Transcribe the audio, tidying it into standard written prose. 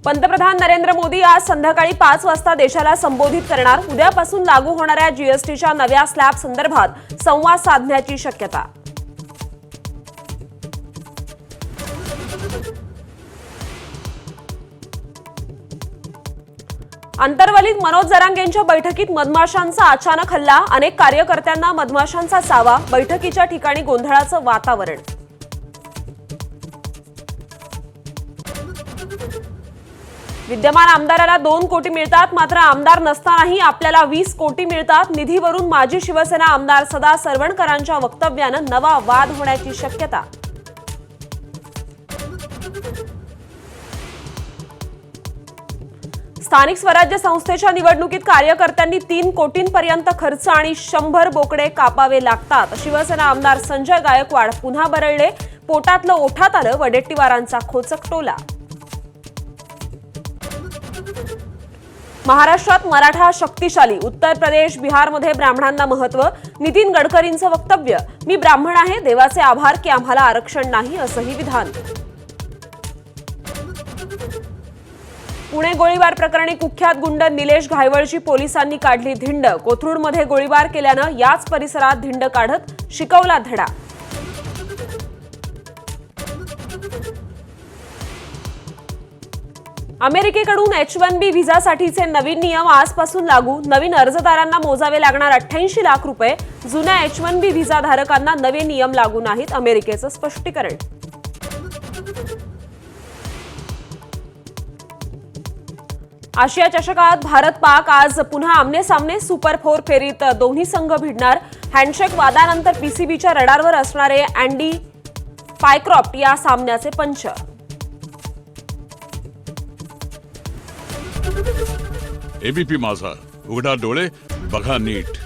पंतप्रधान नरेंद्र मोदी आज संध्याकाळी 5 वाजता देशाला संबोधित करणार। उद्यापासून लागू होणाऱ्या जीएसटीच्या नव्या स्लॅब संदर्भात संवाद साधण्याची शक्यता। अंतर्वलीत मनोज जरांगेंच्या बैठकीत मधमाशांचा अचानक हल्ला, अनेक कार्यकर्त्यांना मधमाशांचा चावा, बैठकीच्या ठिकाणी गोंधळाचं वातावरण। विद्यमान आमदाराला 2 कोटी मिळतात, मात्र आमदार नसतानाही आपल्याला 20 कोटी मिळतात। निधीवरून माजी शिवसेना आमदार सदा सरवणकरांच्या वक्तव्यानं नवा वाद होण्याची शक्यता। स्थानिक स्वराज्य संस्थेच्या निवडणुकीत कार्यकर्त्यांनी 3 कोटींपर्यंत खर्च आणि 100 बोकडे कापावे लागतात। शिवसेना आमदार संजय गायकवाड पुन्हा बरळले, पोटातलं ओठात आलं, वडेट्टीवारांचा खोचक टोला। महाराष्ट्रात मराठा शक्तिशाली, उत्तर प्रदेश बिहारमध्ये ब्राह्मणांना महत्त्व। नितीन गडकरींचं वक्तव्य, मी ब्राह्मण आहे, देवाचे आभार की आम्हाला आरक्षण नाही, असंही विधान। पुणे गोळीबार प्रकरणी कुख्यात गुंड निलेश घायवळची पोलिसांनी काढली धिंड। कोथरूडमध्ये गोळीबार केल्यानं याच परिसरात धिंड काढत शिकवला धडा। अमेरिकेकडून H1B व्हिसासाठीचे नवीन नियम आजपासून लागू। नवीन अर्जदारांना मोजावे लागणार 88 लाख रुपये। जुन्या H1B व्हिसाधारकांना नवे नियम लागू नाहीत, अमेरिकेचं स्पष्टीकरण। आशिया चषकात भारत-पाक आज पुन्हा आमने-सामने। सुपर 4 फेरीत दोन्ही संघ भिडणार। हँडशेक वादानंतर पीसीबीच्या रडारवर असणारे अँडी फायक्रॉफ्ट या सामन्याचे पंच। एबीपी माझा, उघडा डोळे बघा नीट।